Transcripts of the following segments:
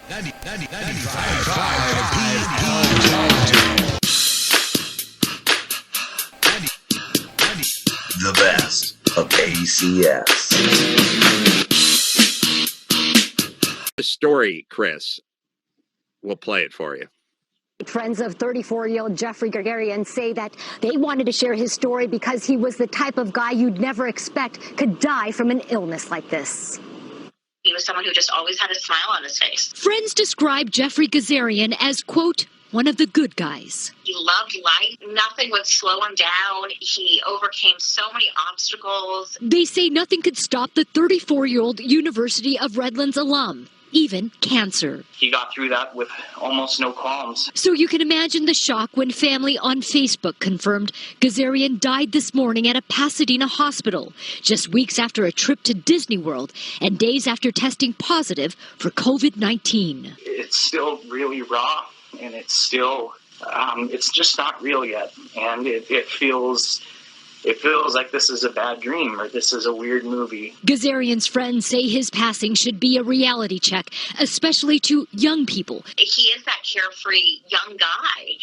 The best of ACS. The story, Chris. We'll play it for you. Friends of 34-year-old Jeffrey Gregorian say that they wanted to share his story because he was the type of guy you'd never expect could die from an illness like this. He was someone who just always had a smile on his face. Friends describe Jeffrey Gregorian as, quote, one of the good guys. He loved life. Nothing would slow him down. He overcame so many obstacles. They say nothing could stop the 34-year-old University of Redlands alum, even cancer. He got through that with almost no qualms. So you can imagine the shock when family on Facebook confirmed Gregorian died this morning at a Pasadena hospital, just weeks after a trip to Disney World and days after testing positive for COVID-19. It's still really raw, and it's still, it's just not real yet. And it feels like this is a bad dream or this is a weird movie. Gregorian's friends say his passing should be a reality check, especially to young people. He is that carefree young guy,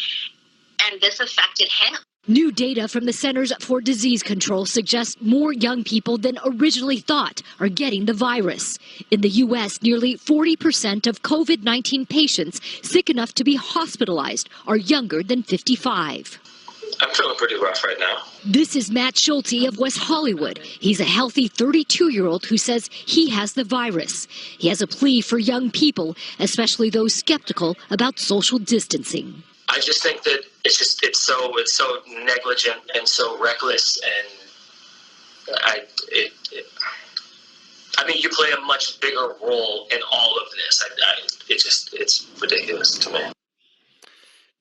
and this affected him. New data from the Centers for Disease Control suggests more young people than originally thought are getting the virus. In the U.S., nearly 40% of COVID-19 patients sick enough to be hospitalized are younger than 55. I'm feeling pretty rough right now. This is Matt Schulte of West Hollywood. He's a healthy 32-year-old who says he has the virus. He has a plea for young people, especially those skeptical about social distancing. I just think that it's so negligent and so reckless, and I mean, you play a much bigger role in all of this. It's ridiculous to me.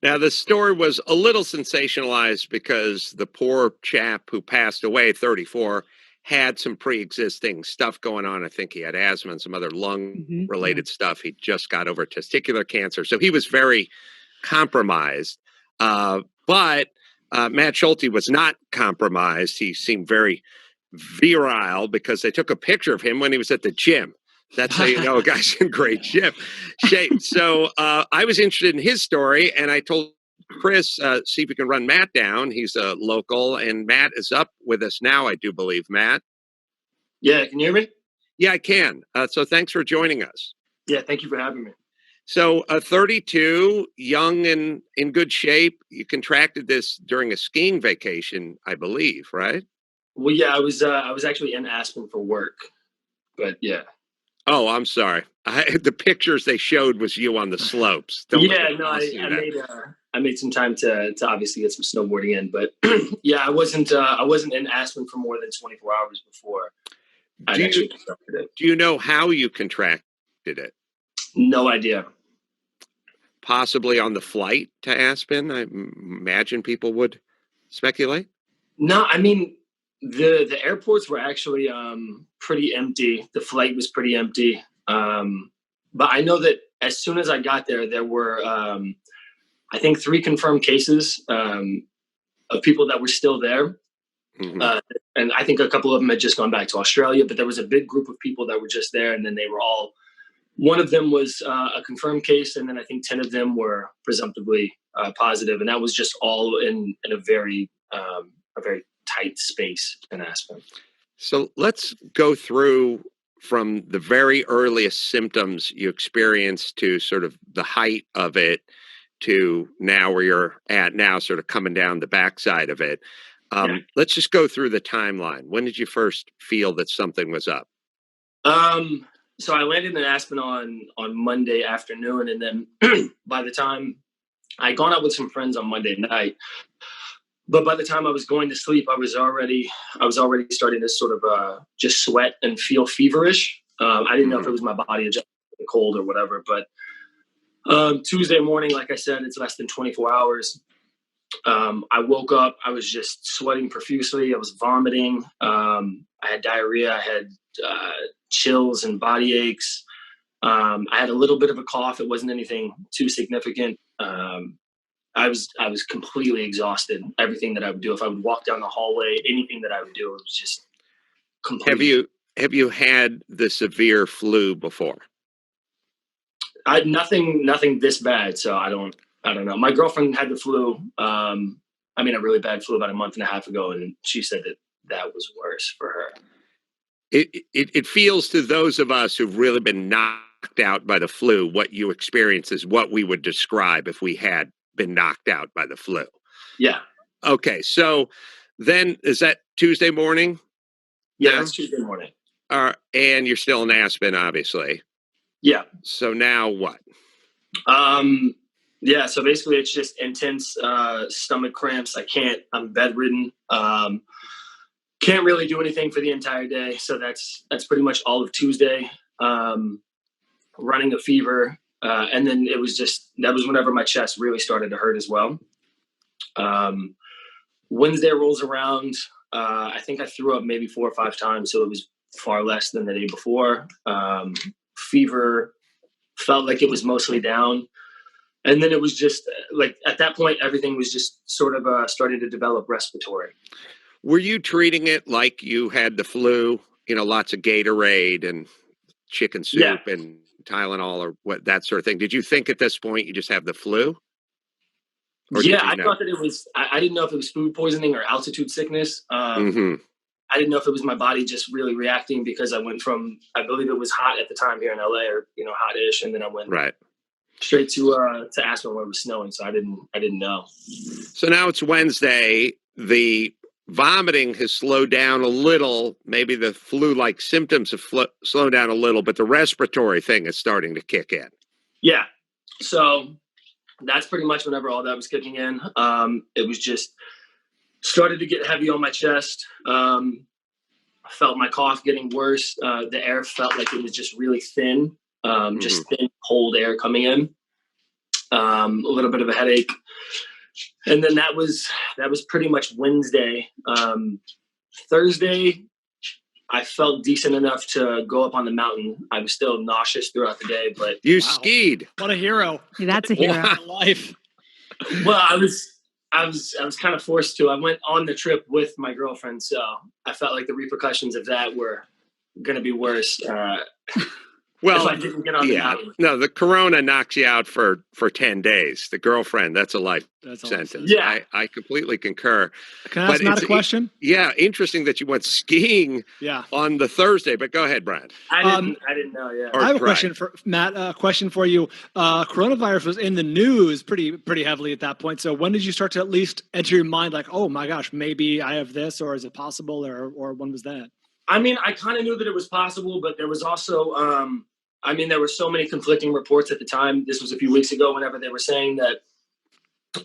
Now, the story was a little sensationalized because the poor chap who passed away, 34, had some pre-existing stuff going on. I think he had asthma and some other lung-related stuff. He just got over testicular cancer. So he was very compromised. But Matt Schulte was not compromised. He seemed very virile because they took a picture of him when he was at the gym. That's how you know a guy's in great shape. So I was interested in his story, and I told Chris, see if we can run Matt down. He's a local, and Matt is up with us now, I do believe. Matt? Yeah, can you hear me? Yeah, I can. So thanks for joining us. Yeah, thank you for having me. So 32, young and in good shape. You contracted this during a skiing vacation, I believe, right? Well, yeah, I was actually in Aspen for work, but yeah. Oh, I'm sorry. The pictures they showed was you on the slopes. I made some time to obviously get some snowboarding in, but yeah, I wasn't in Aspen for more than 24 hours before I actually contracted it. Do you know how you contracted it? No idea. Possibly on the flight to Aspen, I imagine people would speculate. No, I mean, the airports were actually pretty empty. The flight was pretty empty. But I know that as soon as I got there, there were, I think, 3 confirmed cases of people that were still there. Mm-hmm. And I think a couple of them had just gone back to Australia, but there was a big group of people that were just there. And then they were all, one of them was a confirmed case. And then I think 10 of them were presumptively positive. And that was just all in a very tight space in Aspen. So let's go through from the very earliest symptoms you experienced to sort of the height of it to now where you're at now, sort of coming down the backside of it. Let's just go through the timeline. When did you first feel that something was up? So I landed in Aspen on Monday afternoon, and then by the time I'd gone out with some friends on Monday night, but by the time I was going to sleep, I was already starting to sort of just sweat and feel feverish. I didn't know if it was my body adjusting to the cold or whatever, but Tuesday morning, like I said, it's less than 24 hours. I woke up, I was just sweating profusely. I was vomiting. I had diarrhea. I had chills and body aches. I had a little bit of a cough. It wasn't anything too significant. I was completely exhausted. Everything that I would do, if I would walk down the hallway, anything that I would do, it was just completely. Have you had the severe flu before? Nothing this bad. So I don't know. My girlfriend had the flu. A really bad flu about a month and a half ago, and she said that was worse for her. It feels to those of us who've really been knocked out by the flu, what you experience is what we would describe if we had been knocked out by the flu. Yeah. Okay, so then is that Tuesday morning? Yeah, it's Tuesday morning. And you're still in Aspen, obviously. Yeah. So now what? Yeah, so basically it's just intense stomach cramps. I'm bedridden. Can't really do anything for the entire day. So that's pretty much all of Tuesday. Running a fever. And then that was whenever my chest really started to hurt as well. Wednesday rolls around. I think I threw up maybe 4 or 5 times. So it was far less than the day before. Fever felt like it was mostly down. And then it was just like at that point, everything was just sort of starting to develop respiratory. Were you treating it like you had the flu? Lots of Gatorade and chicken soup and Tylenol or that sort of thing. Did you think at this point you just have the flu? I thought that it was. I didn't know if it was food poisoning or altitude sickness. I didn't know if it was my body just really reacting because I went from, I believe it was hot at the time here in LA, or hot-ish, and then I went straight to Aspen where it was snowing. So I didn't know. So now it's Wednesday. The vomiting has slowed down a little. Maybe the flu-like symptoms have slowed down a little, but the respiratory thing is starting to kick in. Yeah. So that's pretty much whenever all that was kicking in. It was just started to get heavy on my chest. I felt my cough getting worse. The air felt like it was just really thin, just thin, cold air coming in. A little bit of a headache. And then that was pretty much Wednesday. Thursday, I felt decent enough to go up on the mountain. I was still nauseous throughout the day, but you skied. What a hero! That's a hero. Life. Well, I was kind of forced to. I went on the trip with my girlfriend, so I felt like the repercussions of that were going to be worse. Well, if I didn't get on the mountain. No, the corona knocks you out for 10 days. The girlfriend, that's a life sentence. Yeah. I completely concur. Can I ask Matt a question? Yeah, interesting that you went skiing on the Thursday, but go ahead, Brad. I didn't know, yeah. I have a question for Matt, a question for you. Coronavirus was in the news pretty heavily at that point. So when did you start to at least enter your mind like, oh my gosh, maybe I have this, or is it possible, or when was that? I mean, I kind of knew that it was possible, but there was also, there were so many conflicting reports at the time. This was a few weeks ago, whenever they were saying that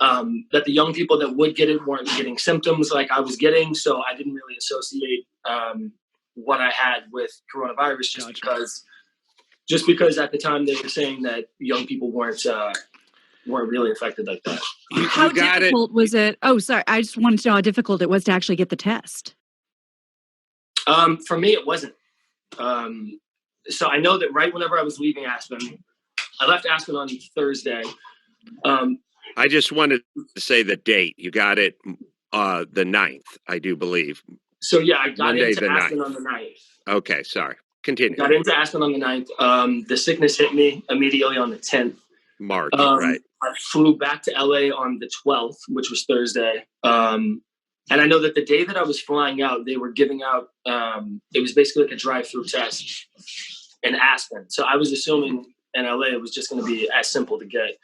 that the young people that would get it weren't getting symptoms like I was getting. So I didn't really associate what I had with coronavirus just because at the time they were saying that young people weren't really affected like that. How difficult was it? Oh, sorry. I just wanted to know how difficult it was to actually get the test. For me, it wasn't. So I know that right whenever I was leaving Aspen, I left Aspen on Thursday. I just wanted to say the date. You got it the 9th, I do believe. So yeah, I got Monday, into Aspen on the 9th. Okay, sorry. Continue. Got into Aspen on the 9th. The sickness hit me immediately on the 10th. March, right. I flew back to LA on the 12th, which was Thursday. And I know that the day that I was flying out, they were giving out, it was basically like a drive-through test in Aspen. So I was assuming in LA it was just going to be as simple to get.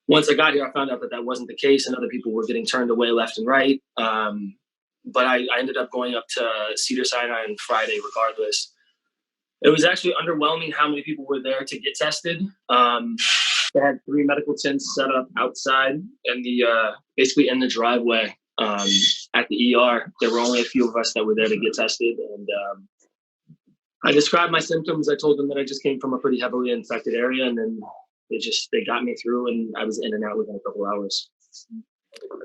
Once I got here, I found out that that wasn't the case, and other people were getting turned away left and right. But I ended up going up to Cedars-Sinai on Friday regardless. It was actually underwhelming how many people were there to get tested. They had 3 medical tents set up outside and basically in the driveway. At the ER, there were only a few of us that were there to get tested, and I described my symptoms. I told them that I just came from a pretty heavily infected area, and then they got me through, and I was in and out within a couple hours.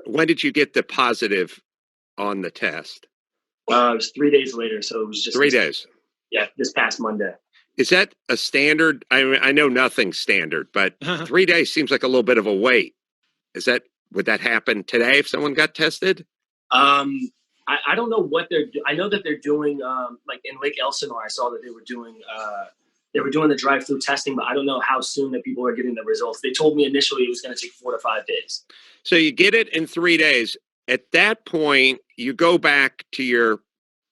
When did you get the positive on the test? It was 3 days later, so it was just 3 days. Yeah, this past Monday. Is that a standard? I know nothing's standard, but 3 days seems like a little bit of a wait. Would that happen today if someone got tested? I don't know what I know that they're doing, like in Lake Elsinore, I saw that they were doing They were doing the drive-through testing, but I don't know how soon that people are getting the results. They told me initially it was going to take 4 to 5 days. So you get it in 3 days. At that point, you go back to your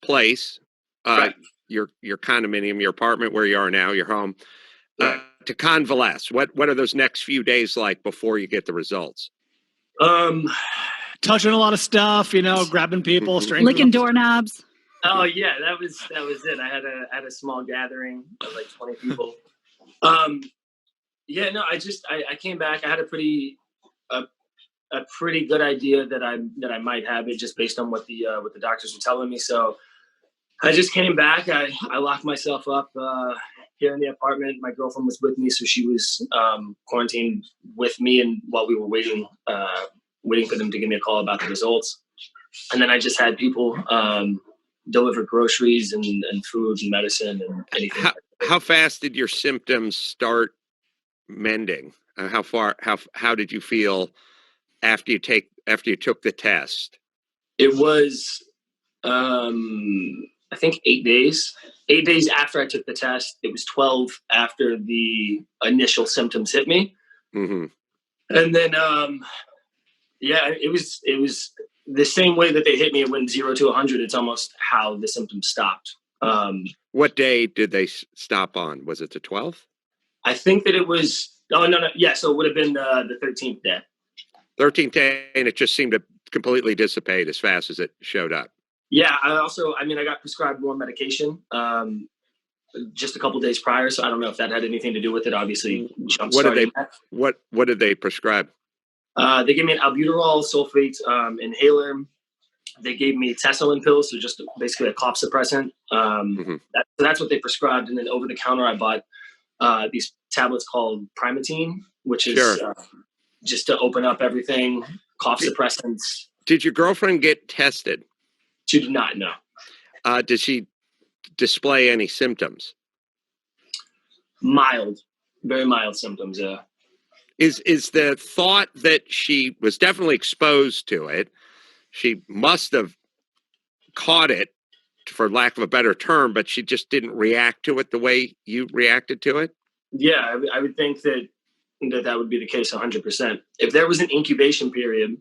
place, Right. your condominium, your apartment where you are now, your home, Right. to convalesce. What are those next few days like before you get the results? Touching a lot of stuff, grabbing people, strangers. Licking doorknobs. Oh yeah, that was it. I had a small gathering of like 20 people. Yeah, no, I came back. I had a pretty good idea that I might have it just based on what the doctors were telling me. So I just came back. I locked myself up here in the apartment. My girlfriend was with me, so she was quarantined with me, and while we were waiting for them to give me a call about the results. And then I just had people deliver groceries and food and medicine and anything. How fast did your symptoms start mending? How did you feel after you took the test? It was I think 8 days. 8 days after I took the test. It was 12 after the initial symptoms hit me. Mm-hmm. And then it was the same way that they hit me. It went 0 to 100. It's almost how the symptoms stopped. What day did they stop on? Was it the 12th? I think that it was. Oh no. Yeah, so it would have been the 13th day. 13th day, and it just seemed to completely dissipate as fast as it showed up. Yeah, I got prescribed more medication just a couple days prior, so I don't know if that had anything to do with it. Obviously, what did they prescribe? They gave me an albuterol sulfate inhaler. They gave me Tessalin pills, so just basically a cough suppressant. That's what they prescribed, and then over the counter, I bought these tablets called Primatene, which is just to open up everything. Cough suppressants. Did your girlfriend get tested? She did not, no. Did she display any symptoms? Mild, very mild symptoms, yeah. Is the thought that she was definitely exposed to it, she must have caught it, for lack of a better term, but she just didn't react to it the way you reacted to it? Yeah, I would think that would be the case 100%. If there was an incubation period,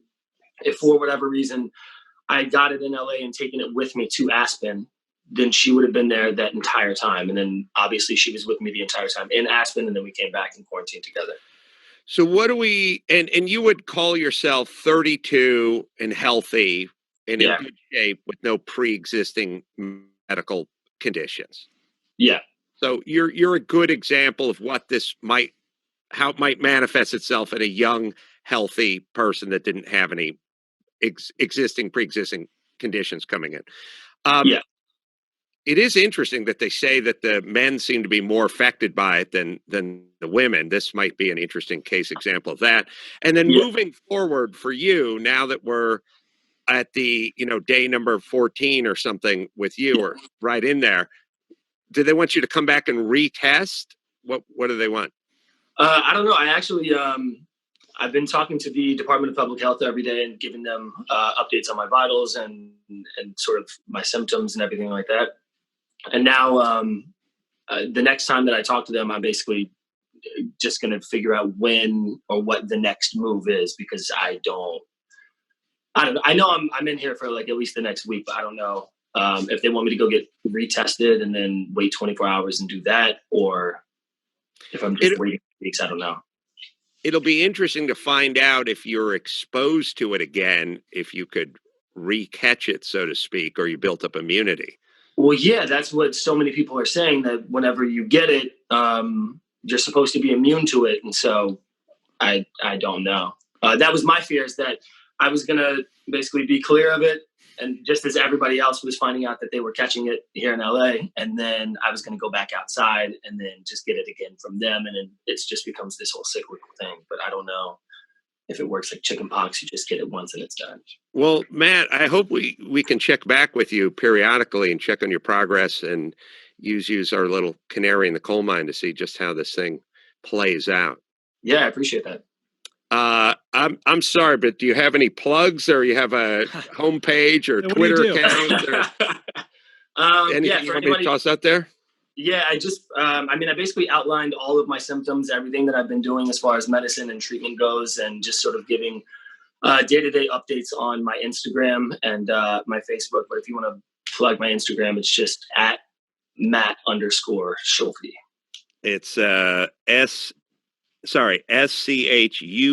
if for whatever reason I got it in LA and taken it with me to Aspen, then she would have been there that entire time. And then obviously she was with me the entire time in Aspen, and then we came back and quarantined together. So what do we, and you would call yourself 32 and healthy and in good shape with no pre-existing medical conditions. Yeah. So you're a good example of how it might manifest itself in a young, healthy person that didn't have any pre-existing conditions coming in. It is interesting that they say that the men seem to be more affected by it than the women. This might be an interesting case example of that. And then moving forward for you, now that we're at the day number 14 or something with you, or right in there, do they want you to come back and retest? What do they want? I don't know. I actually I've been talking to the Department of Public Health every day and giving them updates on my vitals and sort of my symptoms and everything like that. And now the next time that I talk to them, I'm basically just going to figure out when or what the next move is, because I don't know. I know I'm in here for like at least the next week, but I don't know if they want me to go get retested and then wait 24 hours and do that, or if I'm just waiting weeks. I don't know. It'll be interesting to find out if you're exposed to it again, if you could re-catch it, so to speak, or you built up immunity. Well, yeah, that's what so many people are saying, that whenever you get it, you're supposed to be immune to it. And so I don't know. That was my fear, is that I was going to basically be clear of it. And just as everybody else was finding out that they were catching it here in LA, and then I was going to go back outside and then just get it again from them. And then it just becomes this whole cyclical thing. But I don't know if it works like chicken pox. You just get it once and it's done. Well, Matt, I hope we can check back with you periodically and check on your progress and use our little canary in the coal mine to see just how this thing plays out. Yeah, I appreciate that. I'm sorry, but do you have any plugs, or you have a homepage or Twitter account? Or anything you want me to toss out there? Yeah, I basically outlined all of my symptoms, everything that I've been doing as far as medicine and treatment goes, and just sort of giving day-to-day updates on my Instagram and my Facebook. But if you want to plug my Instagram, it's just at Matt_Schulte. It's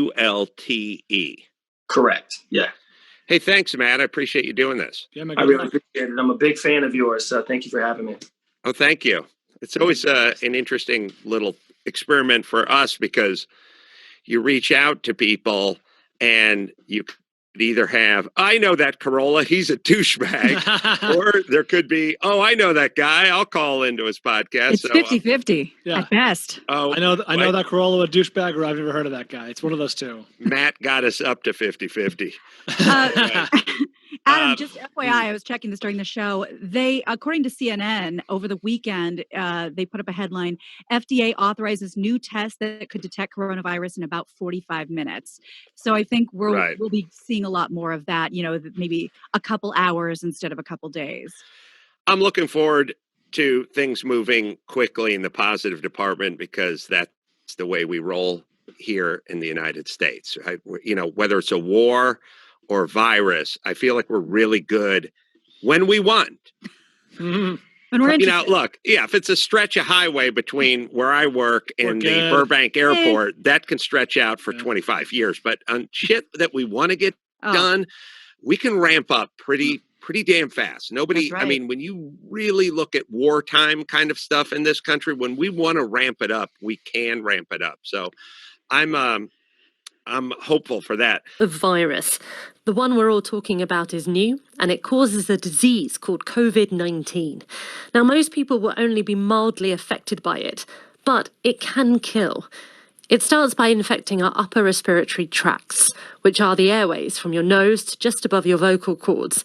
SCHULTE. Correct. Yeah. Hey, thanks, Matt. I appreciate you doing this. Yeah, I really appreciate it. I'm a big fan of yours, so thank you for having me. Oh, thank you. It's always an interesting little experiment for us because you reach out to people and you could either have, I know that Carolla, he's a douchebag, or there could be, oh, I know that guy, I'll call into his podcast. It's 50-50 at best. Oh, I know that Carolla a douchebag, or I've never heard of that guy. It's one of those two. Matt got us up to 50-50. Adam, just FYI, I was checking this during the show. They, according to CNN, over the weekend, they put up a headline: FDA authorizes new tests that could detect coronavirus in about 45 minutes. So I think we'll be seeing a lot more of that. Maybe a couple hours instead of a couple days. I'm looking forward to things moving quickly in the positive department because that's the way we roll here in the United States. Whether it's a war or virus, I feel like we're really good when we want. When we're interested. Look, if it's a stretch of highway between where I work and the Burbank airport, that can stretch out for 25 years. But on shit that we want to get done, we can ramp up pretty damn fast. Nobody, That's right. when you really look at wartime kind of stuff in this country, when we want to ramp it up, we can ramp it up. So I'm hopeful for that. The virus, the one we're all talking about, is new, and it causes a disease called Covid-19. Now, most people will only be mildly affected by it, but it can kill. It starts by infecting our upper respiratory tracts, which are the airways from your nose to just above your vocal cords.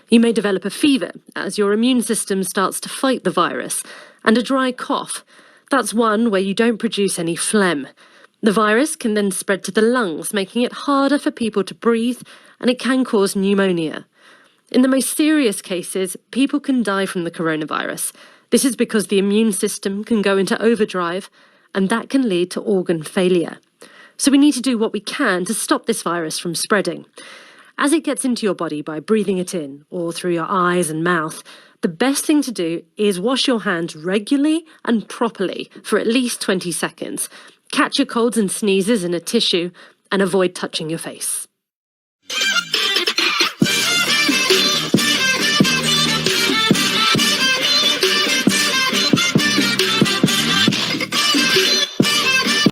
You may develop a fever as your immune system starts to fight the virus, and a dry cough. That's one where you don't produce any phlegm. The virus can then spread to the lungs, making it harder for people to breathe, and it can cause pneumonia. In the most serious cases, people can die from the coronavirus. This is because the immune system can go into overdrive, and that can lead to organ failure. So we need to do what we can to stop this virus from spreading. As it gets into your body by breathing it in or through your eyes and mouth, the best thing to do is wash your hands regularly and properly for at least 20 seconds. Catch your colds and sneezes in a tissue and avoid touching your face.